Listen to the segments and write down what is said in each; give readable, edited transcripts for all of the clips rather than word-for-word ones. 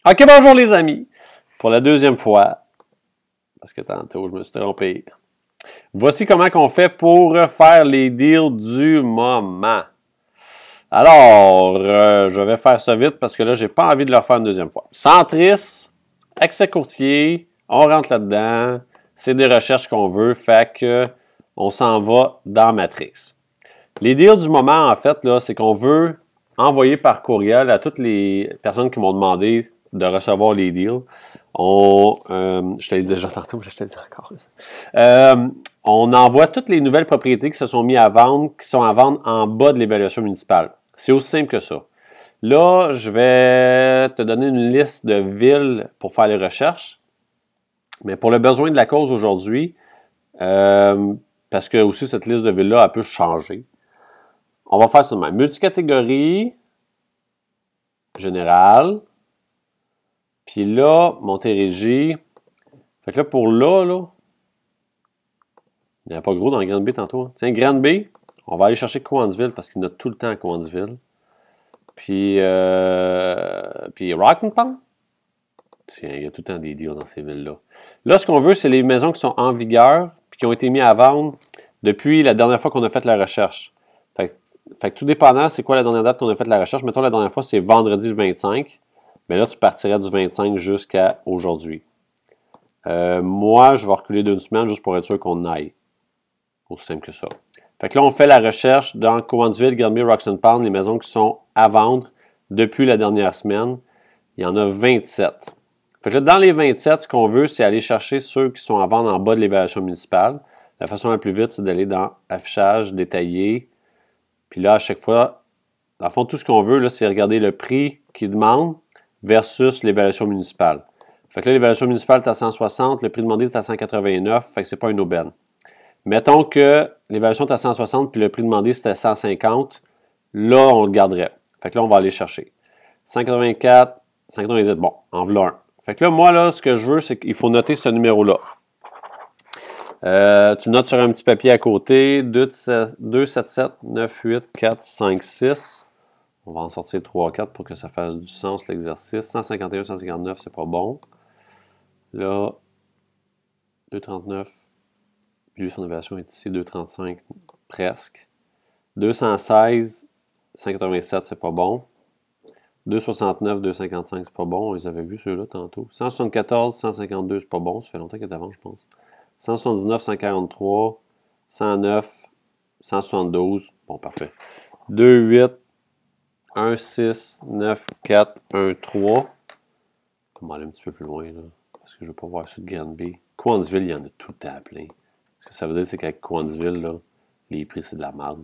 Ok, bonjour les amis. Pour la deuxième fois, parce que tantôt je me suis trompé. Voici comment on fait pour faire les deals du moment. Alors, je vais faire ça vite parce que là, j'ai pas envie de le refaire une deuxième fois. Centris, accès courtier, on rentre là-dedans. C'est des recherches qu'on veut, fait que on s'en va dans Matrix. Les deals du moment, en fait, là, c'est qu'on veut envoyer par courriel à toutes les personnes qui m'ont demandé de recevoir les deals. Je te l'ai dit déjà tantôt, mais je te le dis encore. On envoie toutes les nouvelles propriétés qui se sont mises à vendre, qui sont à vendre en bas de l'évaluation municipale. C'est aussi simple que ça. Là, je vais te donner une liste de villes pour faire les recherches. Mais pour le besoin de la cause aujourd'hui, parce que aussi cette liste de villes-là, elle peut changer. On va faire ça de même. Multicatégorie, général. Puis là, Montérégie. Fait que là, pour là, il n'y a pas gros dans Grande-Bay tantôt. Hein. Tiens, Grande-Bay, on va aller chercher Cowansville parce qu'il y en a tout le temps à Cowansville. Puis Rockland. Il y a tout le temps des deals dans ces villes-là. Là, ce qu'on veut, c'est les maisons qui sont en vigueur puis qui ont été mises à vendre depuis la dernière fois qu'on a fait la recherche. Fait que tout dépendant, c'est quoi la dernière date qu'on a fait la recherche. Mettons, la dernière fois, c'est vendredi le 25. Mais là, tu partirais du 25 jusqu'à aujourd'hui. Moi, je vais reculer d'une semaine juste pour être sûr qu'on aille. Aussi simple que ça. Fait que là, on fait la recherche dans Cowansville, Grande-Bay, Roxton Pound, les maisons qui sont à vendre depuis la dernière semaine. Il y en a 27. Fait que là, dans les 27, ce qu'on veut, c'est aller chercher ceux qui sont à vendre en bas de l'évaluation municipale. La façon la plus vite, c'est d'aller dans affichage, détaillé. Puis là, à chaque fois, dans le fond, tout ce qu'on veut, là, c'est regarder le prix qu'ils demandent versus l'évaluation municipale. Fait que là, l'évaluation municipale est à 160, le prix demandé est à 189, fait que c'est pas une aubaine. Mettons que l'évaluation est à 160 puis le prix demandé c'était à 150, là, on le garderait. Fait que là, on va aller chercher. 184, 198, bon, en voilà un. Fait que là, moi, là, ce que je veux, c'est qu'il faut noter ce numéro-là. Tu notes sur un petit papier à côté, 277 98 4 5 6. On va en sortir 3 4 pour que ça fasse du sens, l'exercice. 151, 159, c'est pas bon. Là, 239, lui, son évaluation est ici, 235, presque. 216, 187, c'est pas bon. 269, 255, c'est pas bon. On les avait vus, ceux-là, tantôt. 174, 152, c'est pas bon. Ça fait longtemps qu'il est avant, je pense. 179, 143, 109, 172. Bon, parfait. 2, 8, 1, 6, 9, 4, 1, 3. On va aller un petit peu plus loin, là. Parce que je ne veux pas voir ça de Grande-Bay. Cowansville, il y en a tout le temps plein. Ce que ça veut dire, c'est qu'avec Cowansville, là, les prix, c'est de la merde.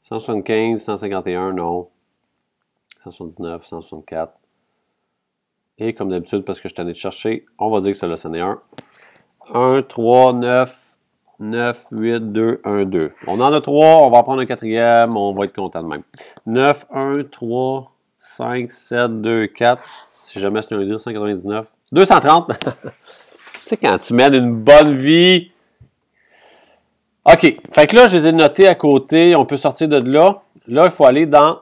« 175, 151, non. 179, 164. Et comme d'habitude, parce que je t'en ai cherché, on va dire que celui-là, c'en est un. 1, 3, 9, 9, 8, 2, 1, 2. On en a 3, on va en prendre un quatrième, on va être content de même. 9, 1, 3, 5, 7, 2, 4. Si jamais c'est un deal, 199. 230. Tu sais, quand tu mènes une bonne vie. OK. Fait que là, je les ai notés à côté. On peut sortir de là. Là, il faut aller dans...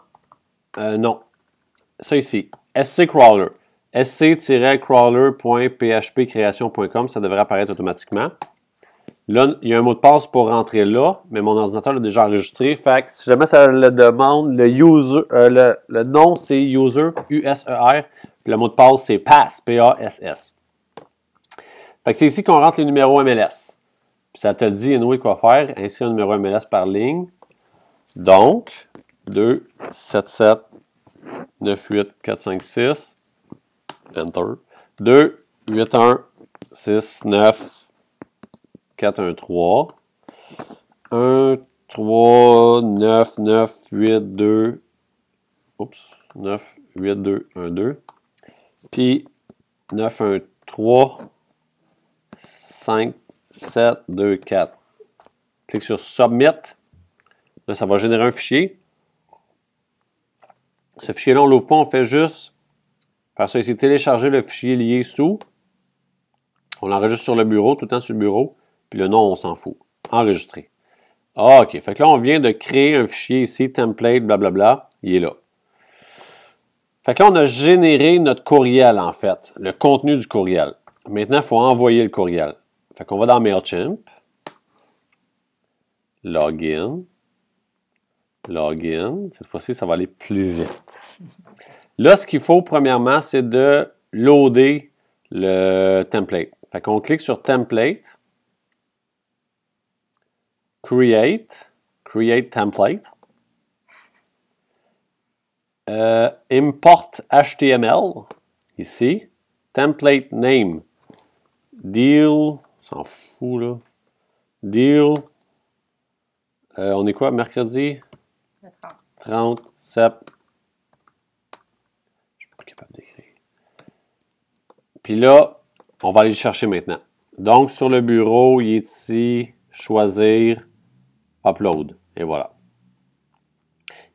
non. Ça ici. SC Crawler. sc-crawler.phpcreation.com. Ça devrait apparaître automatiquement. Là, il y a un mot de passe pour rentrer là, mais mon ordinateur l'a déjà enregistré. Fait que si jamais ça le demande, le nom c'est user, U-S-E-R. Le mot de passe c'est pass, P-A-S-S. Fait que c'est ici qu'on rentre les numéros MLS. Puis ça te dit, anyway, quoi faire. Inscrire un numéro MLS par ligne. Donc, 2, 7, 7, 9, 8, 4, 5, 6. Enter. 2, 8, 1, 6, 9, 4, 1, 3. 1, 3, 9, 9, 8, 2. Oups. 9, 8, 2, 1, 2. Puis 9, 1, 3, 5, 7, 2, 4. Clique sur Submit. Là, ça va générer un fichier. Ce fichier-là, on ne l'ouvre pas, on fait juste faire ça ici, télécharger le fichier lié sous. On l'enregistre sur le bureau, tout le temps sur le bureau. Puis le nom, on s'en fout. Enregistrer. Ah, OK. Fait que là, on vient de créer un fichier ici, template, blablabla. Il est là. Fait que là, on a généré notre courriel, en fait. Le contenu du courriel. Maintenant, il faut envoyer le courriel. Fait qu'on va dans MailChimp. Login. Login. Cette fois-ci, ça va aller plus vite. Là, ce qu'il faut, premièrement, c'est de loader le template. Fait qu'on clique sur Template. Create Template. Import HTML. Ici. Template name. Deal. On s'en fout, là. Deal. On est quoi, mercredi? Le 30 sept. Je suis plus capable d'écrire. Puis là, on va aller le chercher maintenant. Donc, sur le bureau, il est ici. Choisir. Upload. Et voilà.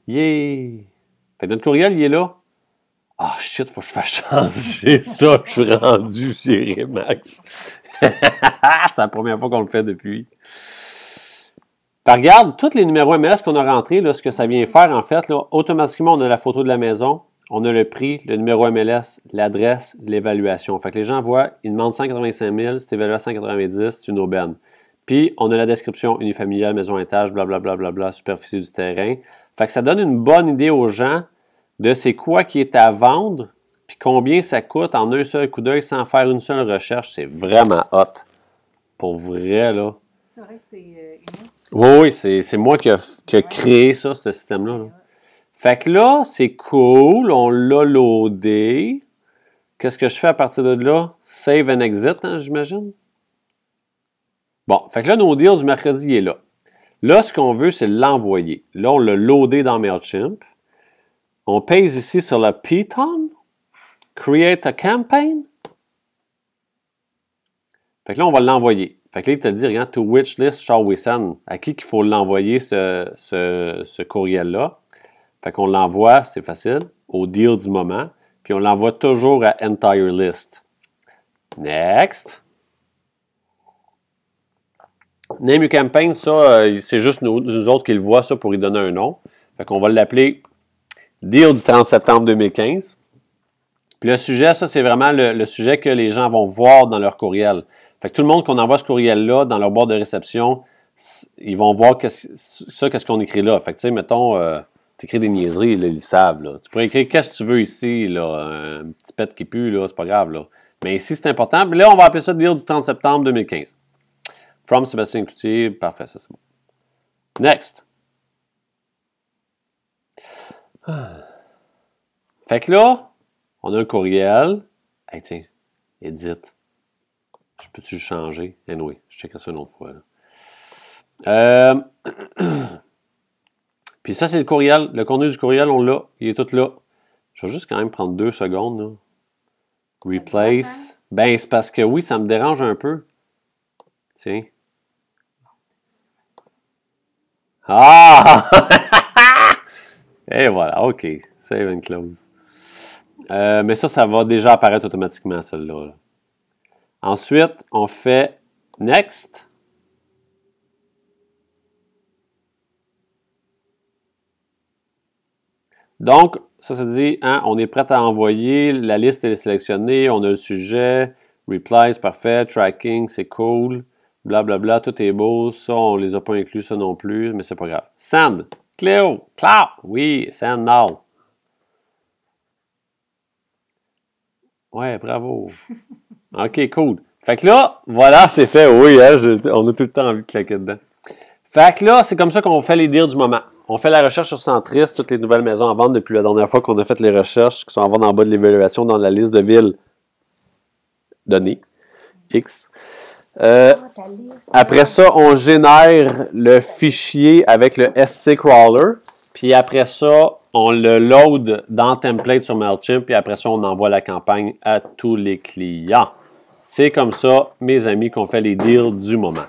Yeah! Fait que notre courriel, il est là. Ah, shit, faut que je fasse changer ça. Je suis rendu chez Remax. C'est la première fois qu'on le fait depuis. Fait, regarde, tous les numéros MLS qu'on a rentrés, là, ce que ça vient faire, en fait, là, automatiquement, on a la photo de la maison, on a le prix, le numéro MLS, l'adresse, l'évaluation. Fait que les gens voient, ils demandent 185 000, c'est évalué à 190, c'est une aubaine. Puis, on a la description unifamiliale, maison à étage, blablabla, bla, bla, bla, superficie du terrain. Fait que ça donne une bonne idée aux gens de c'est quoi qui est à vendre, puis combien ça coûte en un seul coup d'œil sans faire une seule recherche. C'est vraiment hot. Pour vrai, là. C'est vrai que c'est unique. Oui, c'est moi qui a créé ça, ce système-là. Là. Fait que là, c'est cool, on l'a loadé. Qu'est-ce que je fais à partir de là? Save and exit, hein, j'imagine? Bon, fait que là, nos deals du mercredi, il est là. Là, ce qu'on veut, c'est l'envoyer. Là, on l'a loadé dans MailChimp. On pèse ici sur le Python. Create a campaign. Fait que là, on va l'envoyer. Fait que là, il te dit, regarde, to which list shall we send? À qui qu'il faut l'envoyer, ce courriel-là? Fait qu'on l'envoie, c'est facile, au deal du moment. Puis on l'envoie toujours à entire list. Next. Name your campaign, ça, c'est juste nous autres qui le voient, ça, pour y donner un nom. Fait qu'on va l'appeler Deal du 30 septembre 2015. Puis le sujet, ça, c'est vraiment le sujet que les gens vont voir dans leur courriel. Fait que tout le monde qu'on envoie ce courriel-là dans leur boîte de réception, ils vont voir qu'est-ce qu'on écrit là. Fait que, tu sais, mettons, tu écris des niaiseries, là, ils le savent, là. Tu pourrais écrire qu'est-ce que tu veux ici, là, un petit pet qui pue, là, c'est pas grave, là. Mais ici, c'est important. Puis là, on va appeler ça Deal du 30 septembre 2015. From Sébastien Cloutier, parfait, ça, c'est bon. Next. Fait que là, on a un courriel. Hey, tiens, edit. Je peux-tu le changer? Anyway, je checkerai ça une autre fois. Puis ça, c'est le courriel. Le contenu du courriel, on l'a. Il est tout là. Je vais juste quand même prendre 2 secondes. Là. Replace. Ben, c'est parce que oui, ça me dérange un peu. Tiens. Ah! Et voilà, OK. Save and close. Mais ça va déjà apparaître automatiquement, celle-là. Là. Ensuite, on fait Next. Donc, ça dit, hein, on est prêt à envoyer, la liste est sélectionnée, on a le sujet, Replies, parfait, Tracking, c'est cool, blablabla, tout est beau, ça, on les a pas inclus, ça non plus, mais c'est pas grave. Send, Cléo, oui, send now. Ouais, bravo. OK, cool. Fait que là, voilà, c'est fait. Oui, hein, on a tout le temps envie de claquer dedans. Fait que là, c'est comme ça qu'on fait les deals du moment. On fait la recherche sur Centris, toutes les nouvelles maisons à vendre depuis la dernière fois qu'on a fait les recherches qui sont à vendre en bas de l'évaluation dans la liste de villes données. X. Après ça, on génère le fichier avec le SC Crawler. Puis après ça, on le load dans Template sur MailChimp. Puis après ça, on envoie la campagne à tous les clients. C'est comme ça, mes amis, qu'on fait les deals du moment.